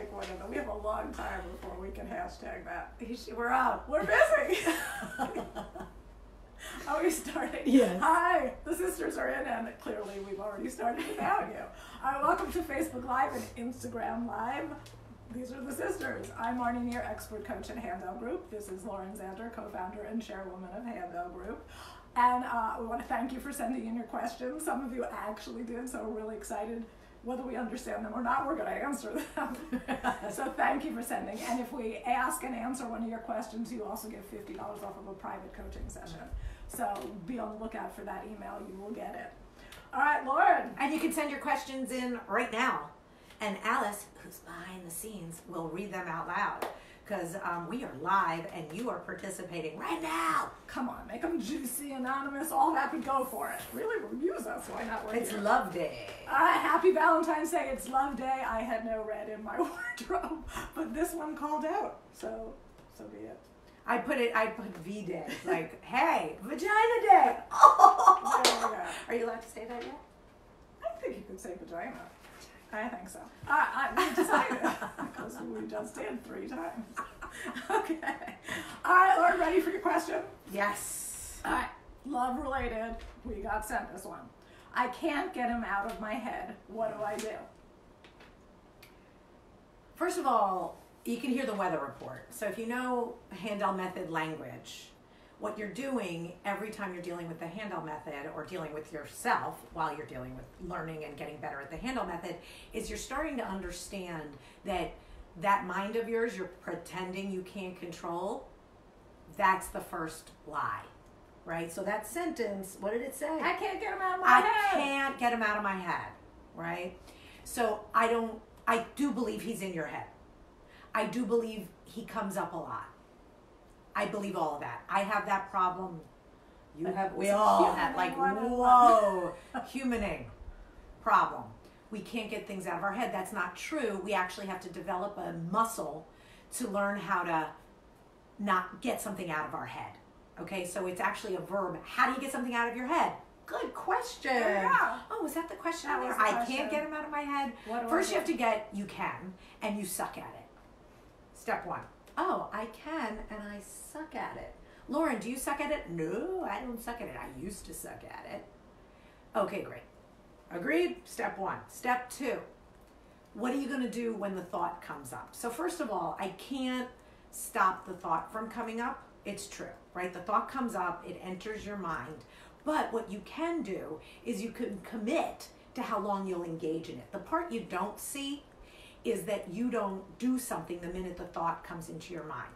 make one of them. We have a long time before we can hashtag that. We're out. We're busy. Are we starting? Yes. Hi, the sisters are in, and clearly we've already started without you. Welcome to Facebook Live and Instagram Live. These are the sisters. I'm Marnie Nir, expert coach at Handel Group. This is Lauren Zander, co-founder and chairwoman of Handel Group. And we want to thank you for sending in your questions. Some of you actually did, so we're really excited. Whether we understand them or not, we're going to answer them. So thank you for sending. And if we ask and answer one of your questions, you also get $50 off of a private coaching session. So be on the lookout for that email. You will get it. All right, Lauren. And you can send your questions in right now. And Alice, who's behind the scenes, will read them out loud. Because we are live and you are participating right now. Come on, make them juicy, anonymous, all that, but go for it. Really, use us. Why not? It's Love Day. Happy Valentine's Day. It's Love Day. I had no red in my wardrobe, but this one called out. So be it. I put V Day. Like, hey, Vagina Day. Oh. There we go. Are you allowed to say that yet? I think you could say vagina. I think so. We decided because we just did 3 times. Okay. All right, Lauren, ready for your question? Yes. All right. Love related. We got sent this one. I can't get him out of my head. What do I do? First of all, you can hear the weather report. So if you know Handel method language, what you're doing every time you're dealing with the Handel method or dealing with yourself while you're dealing with learning and getting better at the Handel method is you're starting to understand that mind of yours you're pretending you can't control, that's the first lie, right? So that sentence, what did it say? I can't get him out of my I head. can't get him out of my head, right? So I do believe he's in your head. I do believe he comes up a lot. I believe all of that. I have that problem. We all have that, like, whoa, humaning problem. We can't get things out of our head. That's not true. We actually have to develop a muscle to learn how to not get something out of our head. Okay, so it's actually a verb. How do you get something out of your head? Good question. Yeah. Oh, was that the question? That was the I question. can't get him out of my head. First, you have to get you can, and you suck at it. Step 1. Oh, I can, and I suck at it. Lauren, do you suck at it? No, I don't suck at it. I used to suck at it. Okay, great. Agreed? Step 1. Step 2. What are you going to do when the thought comes up? So first of all, I can't stop the thought from coming up. It's true, right? The thought comes up, it enters your mind. But what you can do is you can commit to how long you'll engage in it. The part you don't see is that you don't do something the minute the thought comes into your mind.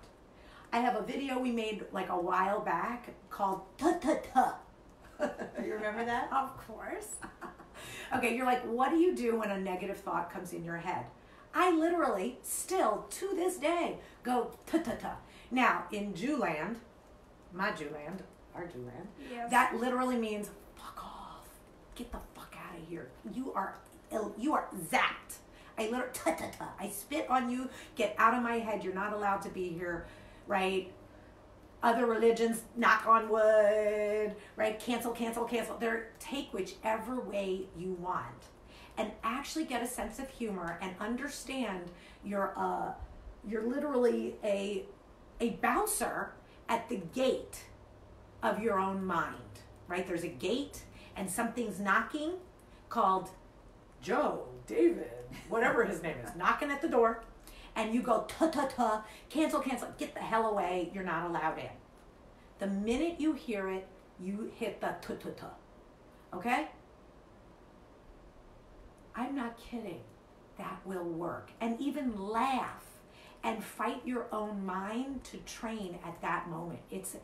I have a video we made like a while back called Ta-Ta-Ta. You remember that? Of course. Okay, you're like, what do you do when a negative thought comes in your head? I literally, still, to this day, go Ta-Ta-Ta. Now, in Jewland, my Jewland, our Jewland, Yes. that literally means, fuck off. Get the fuck out of here. You are zapped. I literally, ta-ta-ta, I spit on you, get out of my head, you're not allowed to be here, right? Other religions, knock on wood, right? Cancel, cancel, cancel. Take whichever way you want and actually get a sense of humor and understand you're literally a bouncer at the gate of your own mind, right? There's a gate and something's knocking called Joe, David, whatever his name is, knocking at the door, and you go, ta-ta-ta, cancel, cancel, get the hell away, you're not allowed in. The minute you hear it, you hit the ta-ta-ta, okay? I'm not kidding. That will work. And even laugh and fight your own mind to train at that moment. It's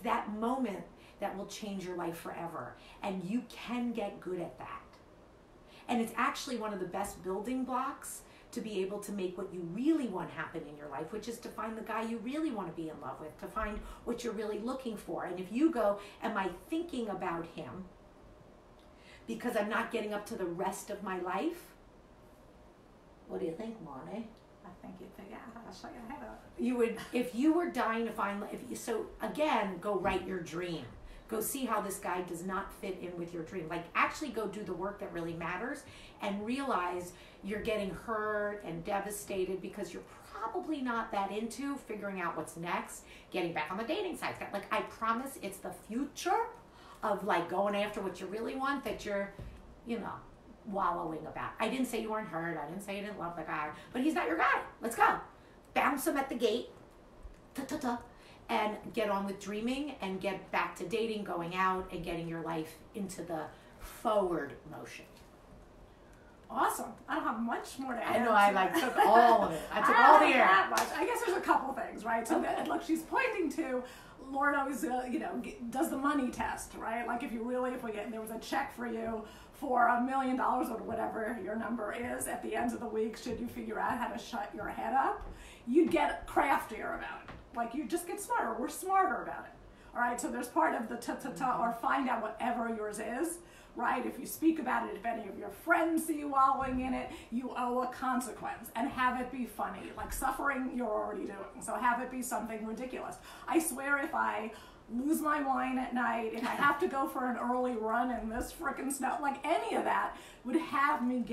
that moment that will change your life forever, and you can get good at that. And it's actually one of the best building blocks to be able to make what you really want happen in your life, which is to find the guy you really want to be in love with, to find what you're really looking for. And if you go, am I thinking about him because I'm not getting up to the rest of my life? What do you think, Marnie? I think you'd think, yeah, I'll show your head up. You would, if you were dying to find, so again, go write your dream. Go see how this guy does not fit in with your dream. Like, actually go do the work that really matters and realize you're getting hurt and devastated because you're probably not that into figuring out what's next, getting back on the dating sites. Like, I promise it's the future of like going after what you really want that you're, you know, wallowing about. I didn't say you weren't hurt. I didn't say you didn't love the guy, but he's not your guy. Let's go. Bounce him at the gate. Ta-ta-ta. And get on with dreaming and get back to dating, going out, and getting your life into the forward motion. Awesome. I don't have much more to add. I know, I like took all of it. I took all the air. That much. I guess there's a couple things, right? So that, look, she's pointing to, Lauren always, does the money test, right? Like if there was a check for you for $1 million or whatever your number is at the end of the week, should you figure out how to shut your head up, you'd get craftier about it. Like you just get smarter. We're smarter about it. All right. So there's part of the ta-ta-ta or find out whatever yours is. Right? If you speak about it, if any of your friends see you wallowing in it, you owe a consequence and have it be funny. Like suffering, you're already doing. So have it be something ridiculous. I swear if I lose my wine at night, if I have to go for an early run in this frickin' snow, like any of that would have me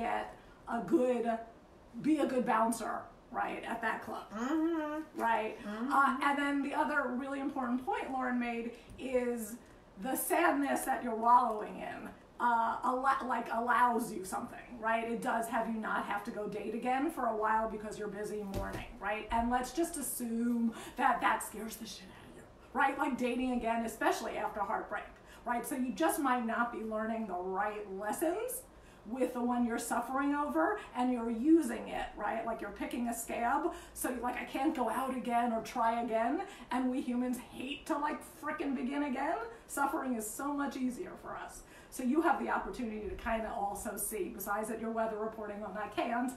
be a good bouncer, right, at that club. Mm-hmm. Right? Mm-hmm. And then the other really important point Lauren made is the sadness that you're wallowing in. Allows you something, right? It does have you not have to go date again for a while because you're busy mourning, right? And let's just assume that scares the shit out of you, right? Like dating again, especially after heartbreak, right? So you just might not be learning the right lessons with the one you're suffering over, and you're using it, right? Like you're picking a scab, so you're like, I can't go out again or try again, and we humans hate to like frickin' begin again. Suffering is so much easier for us. So you have the opportunity to kind of also see, besides that you're weather reporting on that can't,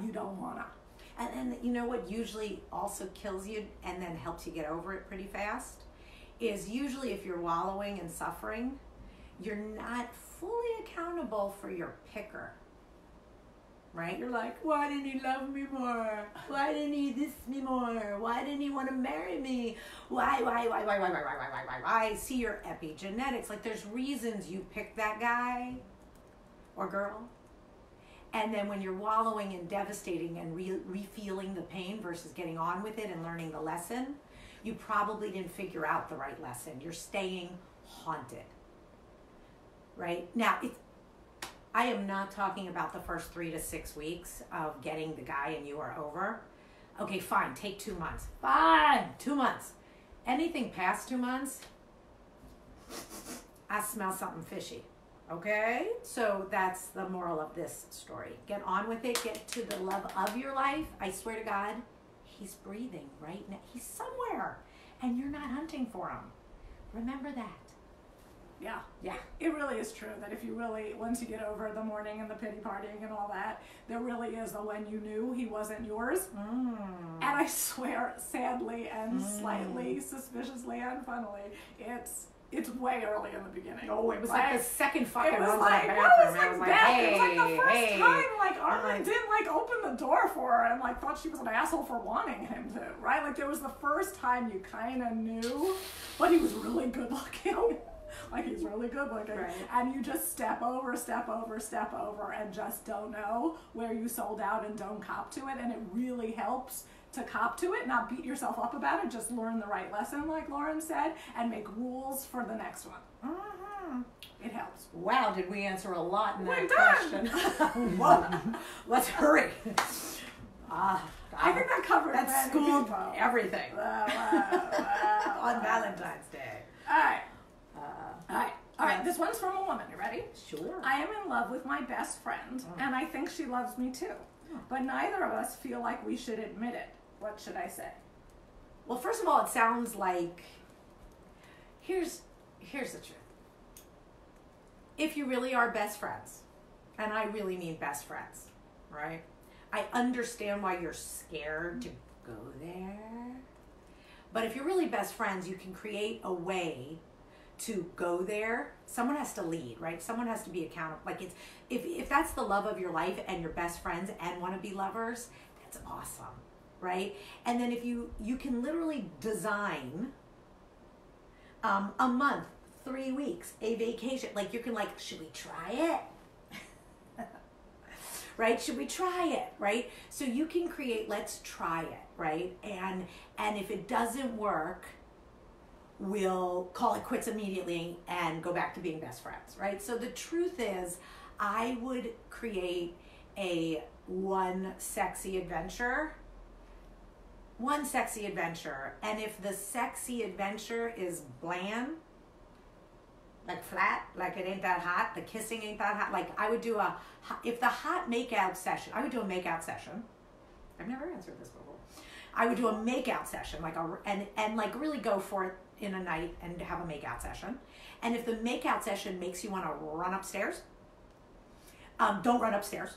you don't wanna. And you know what usually also kills you and then helps you get over it pretty fast? Is usually if you're wallowing and suffering, you're not fully accountable for your picker. Right? You're like, why didn't he love me more? Why didn't he this me more? Why didn't he want to marry me? Why? See your epigenetics. Like there's reasons you picked that guy or girl. And then when you're wallowing and devastating and re-feeling the pain versus getting on with it and learning the lesson, you probably didn't figure out the right lesson. You're staying haunted. Right? Now, I am not talking about the first 3 to 6 weeks of getting the guy and you are over. Okay, fine, take 2 months. Fine, 2 months. Anything past 2 months, I smell something fishy. Okay? So that's the moral of this story. Get on with it. Get to the love of your life. I swear to God, he's breathing right now. He's somewhere. And you're not hunting for him. Remember that. Yeah. Yeah. It really is true that if you really, once you get over the mourning and the pity partying and all that, there really is the when you knew he wasn't yours. And I swear, sadly and slightly suspiciously and funnily, it's way early in the beginning. Oh, it was like the second fucking run to the bathroom. It was like, hey, it was like the first hey. time, like, Armin didn't, like, open the door for her and, like, thought she was an asshole for wanting him to, right? Like, there was the first time you kind of knew, but he was really good looking. Like, he's really good looking. Right. And you just step over, and just don't know where you sold out and don't cop to it. And it really helps to cop to it, not beat yourself up about it. Just learn the right lesson, like Lauren said, and make rules for the next one. Mm-hmm. It helps. Wow, did we answer a lot in that We're question? Whoa. Let's hurry. I think that covered that schooled everything on Valentine's Day. All right, this one's from a woman. You ready? Sure. I am in love with my best friend, and I think she loves me too. But neither of us feel like we should admit it. What should I say? Well, first of all, it sounds like, here's the truth. If you really are best friends, and I really mean best friends, right? I understand why you're scared to go there. But if you're really best friends, you can create a way to go there. Someone has to lead, right? Someone has to be accountable. Like if that's the love of your life and you're best friends and want to be lovers, that's awesome, right? And then if you can literally design a month, 3 weeks, a vacation. Like you can like, should we try it? Right? Should we try it? Right? So you can create, let's try it, right? And if it doesn't work, we'll call it quits immediately and go back to being best friends, right? So the truth is, I would create one sexy adventure, and if the sexy adventure is bland, like flat, like it ain't that hot, the kissing ain't that hot, like I would do if the hot makeout session, I would do a makeout session. I've never answered this before. I would do a makeout session, like and like really go for it in a night and have a makeout session. And if the makeout session makes you want to run upstairs, don't run upstairs.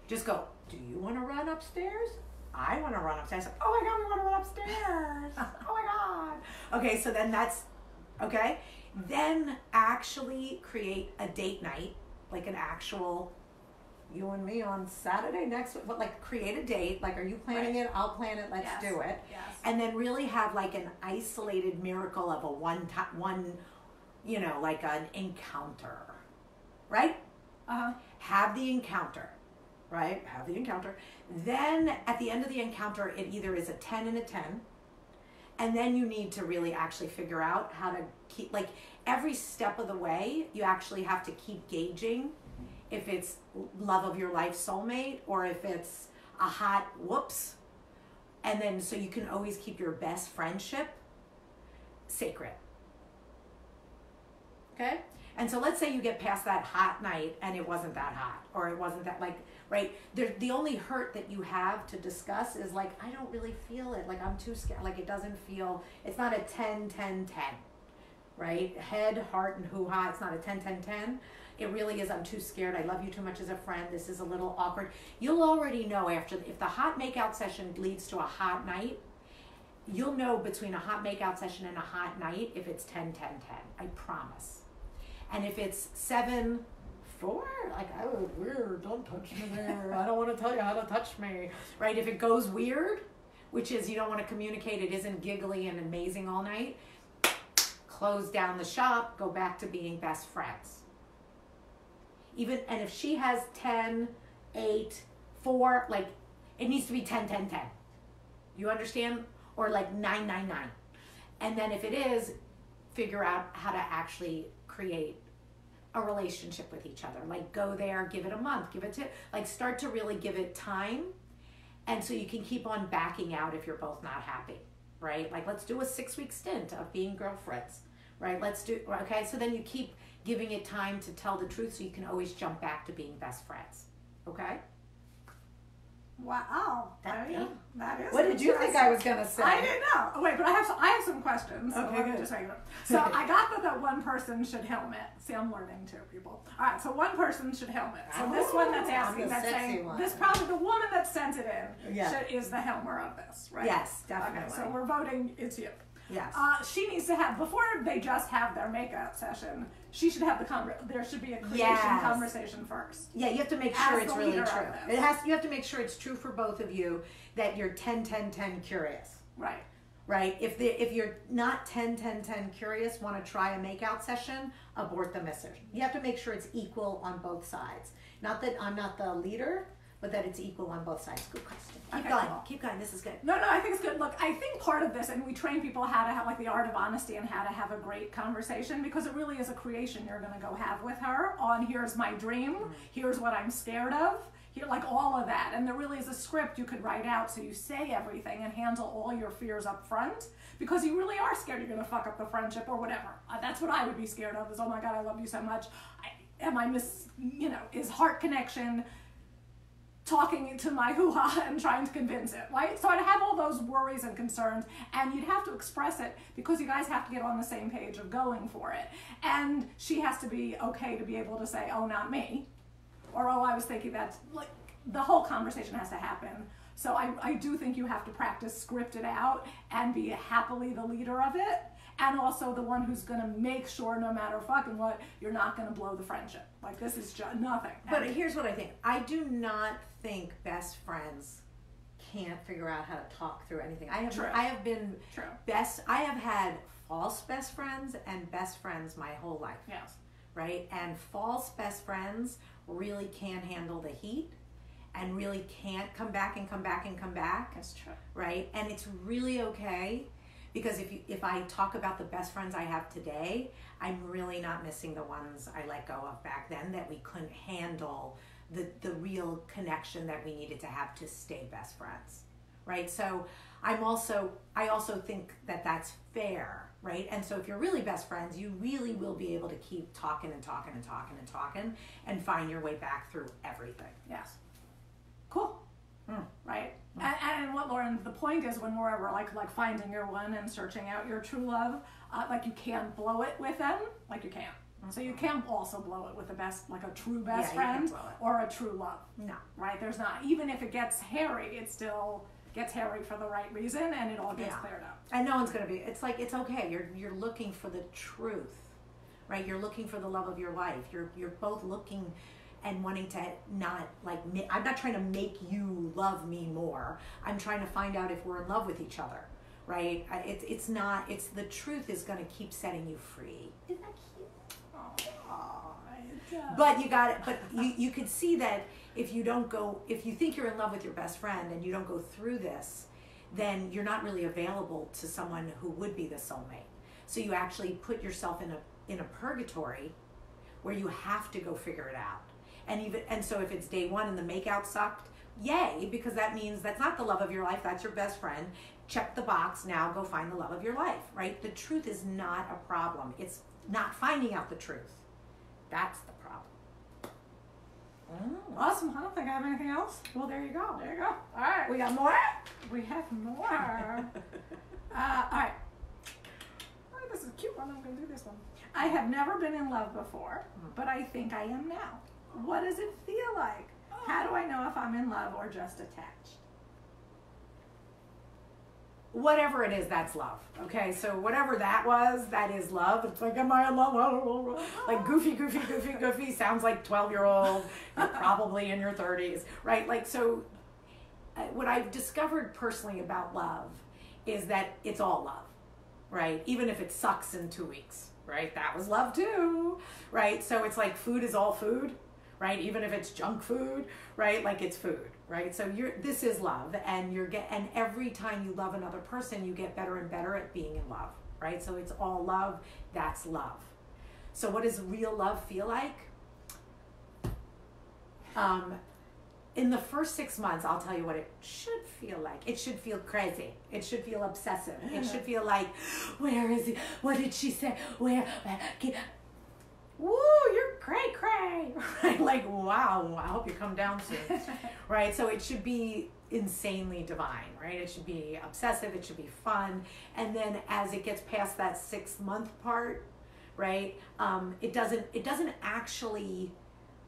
Just go, do you want to run upstairs? I want to run upstairs. Oh my God, we want to run upstairs. Oh my God. Okay, so then that's, okay. Then actually create a date night, like an actual, you and me on Saturday next week, but like create a date, like are you planning it? I'll plan it, let's do it. Yes. And then really have like an isolated miracle of a one, you know, like an encounter, right? Have the encounter, right? Have the encounter. Then at the end of the encounter, it either is a 10 and a 10, and then you need to really actually figure out how to keep, like every step of the way, you actually have to keep gauging if it's love of your life soulmate or if it's a hot whoops. And then so you can always keep your best friendship sacred. Okay? And so let's say you get past that hot night and it wasn't that hot, or it wasn't that, like, right? The only hurt that you have to discuss is like, I don't really feel it. Like, I'm too scared. Like, it doesn't feel, it's not a 10, 10, 10, right? Head, heart, and hoo-ha. It's not a 10, 10, 10. It really is, I'm too scared. I love you too much as a friend. This is a little awkward. You'll already know after, if the hot makeout session leads to a hot night, you'll know between a hot makeout session and a hot night if it's 10, 10, 10. I promise. And if it's 7, 4, like, oh, weird, don't touch me there. I don't want to tell you how to touch me, right? If it goes weird, which is you don't want to communicate, it isn't giggly and amazing all night, close down the shop, go back to being best friends. Even, and if she has 10, 8, 4, like, it needs to be 10, 10, 10. You understand? Or like 9, 9, 9. And then if it is, figure out how to actually create a relationship with each other. Like, go there, give it a month, give it to, like, start to really give it time. And so you can keep on backing out if you're both not happy, right? Like, let's do a 6-week stint of being girlfriends, right? Let's do, okay? So then you keep giving it time to tell the truth so you can always jump back to being best friends, okay? Wow. That is. What did you think I was going to say? I didn't know. Oh, wait, but I have some questions. So Okay, let me good. just write it up. So I got that one person should helmet. See, I'm learning too, people. All right, so one person should helmet. So this one that's I'm asking, the that's sexy saying, one. this probably the woman that sent it in Yeah. is the helmer of this, right? Yes, definitely. Okay, so we're voting it's you. Yes. She needs to have, before they just have their makeup session, she should have there should be a creation Yes. conversation first. Yeah, you have to make sure As it's the really leader true. of this. You have to make sure it's true for both of you that you're 10, 10, 10 curious. Right. Right? If you're not 10, 10, 10 curious, want to try a makeout session, abort the mission. You have to make sure it's equal on both sides. Not that I'm not the leader, but that it's equal on both sides. Good question. Keep Okay, going. cool. Keep going. This is good. No, I think it's good. Look, I think part of this, and we train people how to have, like, the art of honesty and how to have a great conversation, because it really is a creation you're going to go have with her on here's my dream, here's what I'm scared of, here, like all of that. And there really is a script you could write out so you say everything and handle all your fears up front, because you really are scared you're going to fuck up the friendship or whatever. That's what I would be scared of is, oh my God, I love you so much. Is heart connection talking to my hoo-ha and trying to convince it, right? So I'd have all those worries and concerns, and you'd have to express it because you guys have to get on the same page of going for it. And she has to be okay to be able to say, oh, not me, or oh, I was thinking that, like, the whole conversation has to happen. So I do think you have to practice script it out and be happily the leader of it, and also the one who's going to make sure no matter fucking what, you're not going to blow the friendship. Like, this is just nothing. But here's what I think. I do not think best friends can't figure out how to talk through anything. I have been True. I have had false best friends and best friends my whole life. Yes. Right? And false best friends really can't handle the heat and really can't come back and come back and come back. That's true. Right? And it's really okay, because if I talk about the best friends I have today, I'm really not missing the ones I let go of back then that we couldn't handle the real connection that we needed to have to stay best friends. Right? So I also think that that's fair, right? And so if you're really best friends, you really will be able to keep talking and talking and talking and talking and find your way back through everything. Yes. Cool. Right? And what, Lauren, the point is, when we're ever like finding your one and searching out your true love, like you can't blow it with them, like you can't. So you can't also blow it with a true best friend or a true love. No. Right? There's not, even if it gets hairy, it still gets hairy for the right reason, and it all gets cleared up. And no one's gonna be. It's like, it's okay. You're looking for the truth, right? You're looking for the love of your life. You're both looking and wanting to not like. I'm not trying to make you love me more. I'm trying to find out if we're in love with each other, right? It's not. It's the truth is gonna keep setting you free. Isn't that cute? But you got it. But you could see that if you think you're in love with your best friend and you don't go through this, then you're not really available to someone who would be the soulmate. So you actually put yourself in a purgatory where you have to go figure it out. And so if it's day one and the makeout sucked, yay, because that means that's not the love of your life, that's your best friend. Check the box, now go find the love of your life, right? The truth is not a problem. It's not finding out the truth. That's the problem. Awesome. I don't think I have anything else. Well, there you go. There you go. All right. We got more? We have more. All right. Oh, this is a cute one. I'm going to do this one. I have never been in love before, but I think I am now. What does it feel like? How do I know if I'm in love or just attached? Whatever it is, that's love. Okay, so whatever that was, that is love. It's like, am I in love? I don't know. Like goofy sounds like 12-year-old. You're probably in your 30s, right? Like, so what I've discovered personally about love is that it's all love, right? Even if it sucks in 2 weeks, right? That was love too, right? So it's like food is all food, right? Even if it's junk food, right? Like it's food, right? So this is love, and and every time you love another person, you get better and better at being in love, right? So it's all love. That's love. So what does real love feel like? In the first 6 months, I'll tell you what it should feel like. It should feel crazy. It should feel obsessive. It should feel like, where is he? What did she say? Where? Woo, you're cray, right? Like, wow, I hope you come down soon, right? So it should be insanely divine, right? It should be obsessive, it should be fun. And then as it gets past that 6 month part, right? It doesn't actually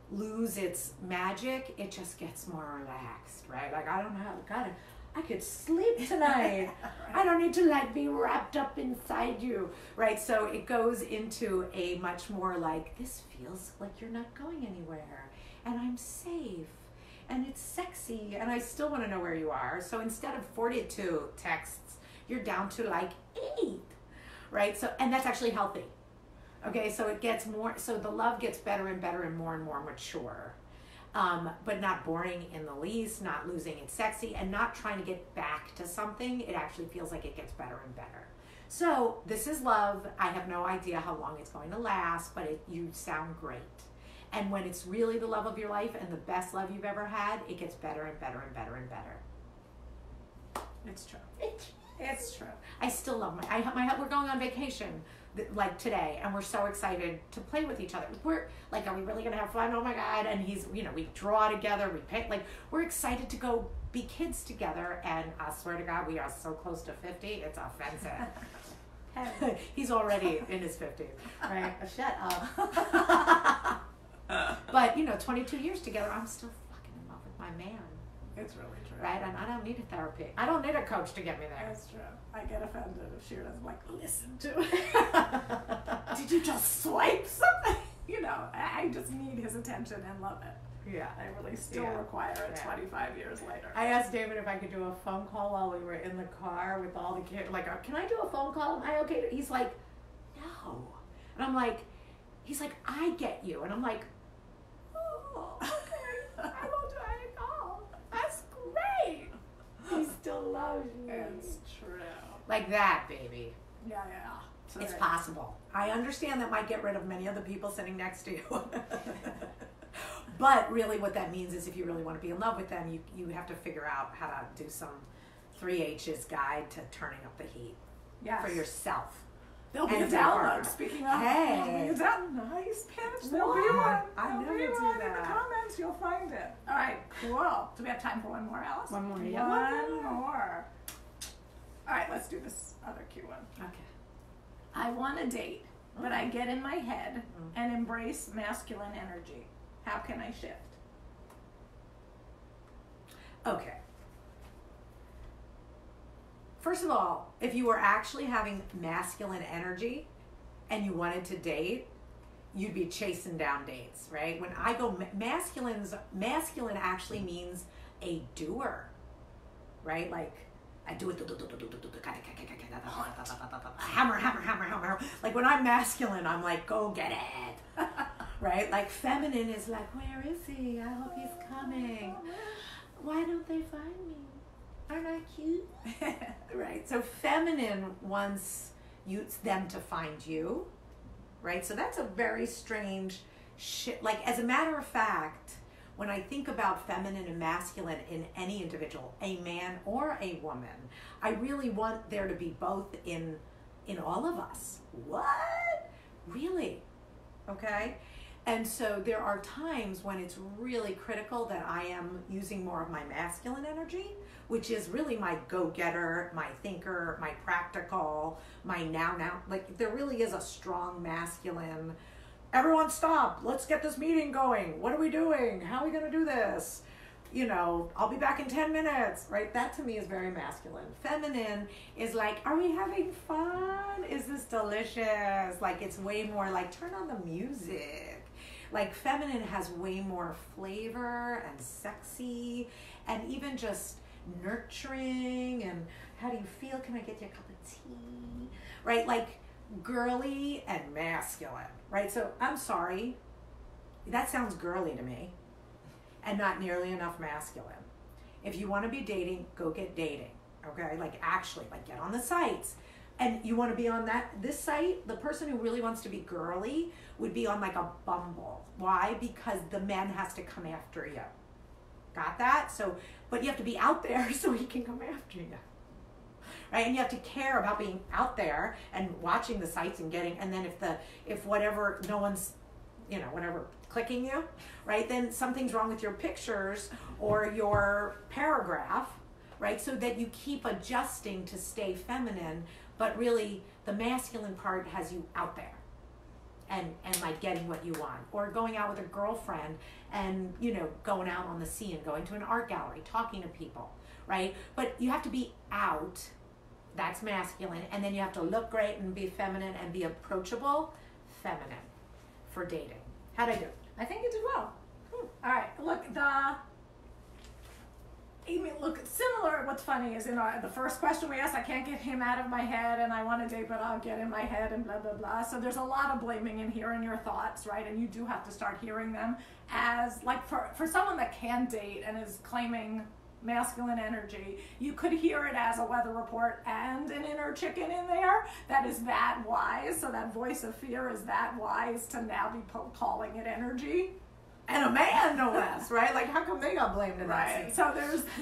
lose its magic. It just gets more relaxed, right? Like, I don't know, I could sleep tonight. I don't need to be wrapped up inside you, right? So it goes into a much more like, this feels like you're not going anywhere, and I'm safe, and it's sexy, and I still want to know where you are. So instead of 42 texts, you're down to 8, right? So, and that's actually healthy. Okay, so it gets more, so the love gets better and better and more mature. But not boring in the least, not losing its sexy, and not trying to get back to something. It actually feels like it gets better and better. So this is love. I have no idea how long it's going to last, but you sound great. And when it's really the love of your life and the best love you've ever had, it gets better and better and better and better. It's true. It's true. I still love we're going on vacation today, and we're so excited to play with each other. We're like, are we really gonna have fun? Oh my God. And he's, we draw together, we paint, we're excited to go be kids together. And I swear to God, we are so close to 50, it's offensive. He's already in his 50s, right? Shut up. But 22 years together, I'm still fucking in love with my man. It's really true. Right? And I don't need a therapy. I don't need a coach to get me there. That's true. I get offended if she doesn't listen to it. Did you just swipe something? I just need his attention and love it. Yeah. They really still Yeah. require it Yeah. 25 years later. I asked David if I could do a phone call while we were in the car with all the kids. Like, can I do a phone call? Am I okay? He's like, no. And I'm like, he's like, I get you. And I'm like, oh, okay. I will do any call. That's great. He still loves me. It's true. Like that, baby. Yeah. So It's there- possible. I understand that might get rid of many of the people sitting next to you. But really what that means is if you really want to be in love with them, you have to figure out how to do some 3H's guide to turning up the heat Yes. for yourself. There'll be and a for your partner. download. Speaking of, Hey. there'll be a download. Nice pitch. There'll be What? one. I There'll never be do one in the that. comments. You'll find it. All right, cool. Do we have time for one more, Alice? One more, yeah. One more. All right, let's do this other cute one. Okay. I want a date, but I get in my head Mm. and embrace masculine energy. How can I shift? Okay. First of all, if you were actually having masculine energy and you wanted to date, you'd be chasing down dates, right? When I go masculine actually means a doer, right? Like I do it, hammer. Like when I'm masculine, I'm like, go get it, right? Like feminine is like, where is he? I hope he's coming. Why don't they find me? Aren't I cute? Right. So feminine wants them to find you, right? So that's a very strange shit. Like as a matter of fact, when I think about feminine and masculine in any individual, a man or a woman, I really want there to be both in all of us. What? Really? Okay? And so there are times when it's really critical that I am using more of my masculine energy, which is really my go-getter, my thinker, my practical, my now. Like there really is a strong masculine, everyone stop, let's get this meeting going. What are we doing? How are we gonna do this? You know, I'll be back in 10 minutes, right? That to me is very masculine. Feminine is like, are we having fun? Is this delicious? Like it's way more like, turn on the music. Like feminine has way more flavor and sexy and even just nurturing and how do you feel? Can I get you a cup of tea? Right? Like girly and masculine, right? So I'm sorry, that sounds girly to me and not nearly enough masculine. If you want to be dating, go get dating, okay? Like actually, like get on the sites. And you want to be on this site, the person who really wants to be girly would be on like a Bumble. Why? Because the man has to come after you. Got that? So, but you have to be out there so he can come after you. Right? And you have to care about being out there and watching the sites and getting, and then if whatever, no one's, you know, whatever, clicking you, right? Then something's wrong with your pictures or your paragraph, right? So that you keep adjusting to stay feminine, but really the masculine part has you out there and like getting what you want, or going out with a girlfriend and, you know, going out on the sea and going to an art gallery, talking to people, right? But you have to be out, that's masculine, and then you have to look great and be feminine and be approachable, feminine, for dating. How'd I do? I think you did well. All right, look, similar, what's funny is in the first question we asked, I can't get him out of my head and I want to date, but I'll get in my head and blah, blah, blah. So there's a lot of blaming in here in your thoughts, right? And you do have to start hearing them as, like, for someone that can date and is claiming masculine energy, you could hear it as a weather report and an inner chicken in there that is that wise. So that voice of fear is that wise to now be calling it energy. And a man, no less, right? Like, how come they got blamed in that Right. sense? So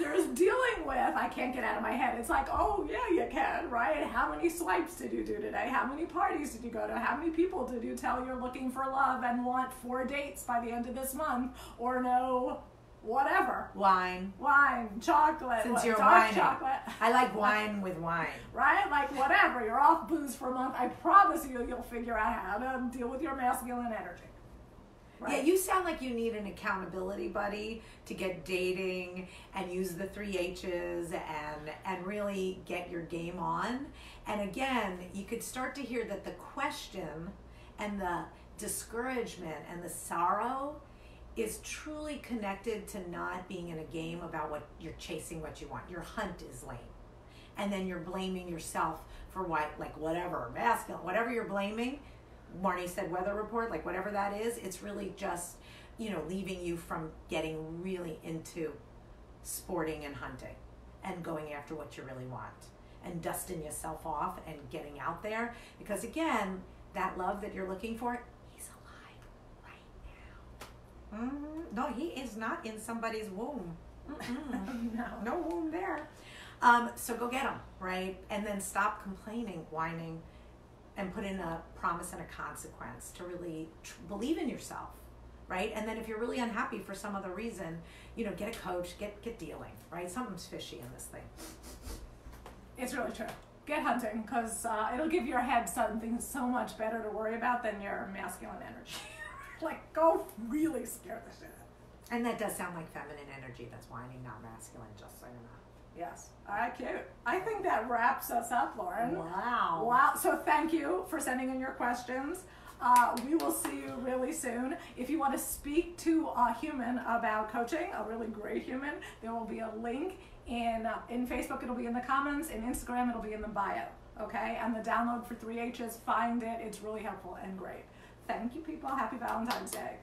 there's dealing with, I can't get out of my head. It's like, oh, yeah, you can, right? How many swipes did you do today? How many parties did you go to? How many people did you tell you're looking for love and want 4 dates by the end of this month? Or no, whatever. Wine, chocolate. Since you're dark whining. chocolate. I like wine with wine. Right? Like, whatever. You're off booze for a month. I promise you'll figure out how to deal with your masculine energy. Right. Yeah, you sound like you need an accountability buddy to get dating and use the 3 H's and really get your game on. And again, you could start to hear that the question and the discouragement and the sorrow is truly connected to not being in a game about what you're chasing, what you want. Your hunt is lame. And then you're blaming yourself for whatever, masculine, whatever you're blaming. Marnie said weather report, like whatever that is, it's really just, leaving you from getting really into sporting and hunting and going after what you really want and dusting yourself off and getting out there. Because again, that love that you're looking for, he's alive right now. Mm-hmm. No, he is not in somebody's womb. No womb there. So go get him, right? And then stop complaining, whining, and put in a promise and a consequence to really believe in yourself, right? And then if you're really unhappy for some other reason, get a coach, get dealing, right? Something's fishy in this thing. It's really true. Get hunting, because it'll give your head something so much better to worry about than your masculine energy. Like, go really scare the shit out. And that does sound like feminine energy that's whining, not masculine, just so you know. Yes. All right, cute. I think that wraps us up, Lauren. Wow. So thank you for sending in your questions. We will see you really soon. If you want to speak to a human about coaching, a really great human, there will be a link in Facebook. It'll be in the comments. In Instagram, it'll be in the bio. Okay? And the download for 3H's, find it. It's really helpful and great. Thank you, people. Happy Valentine's Day.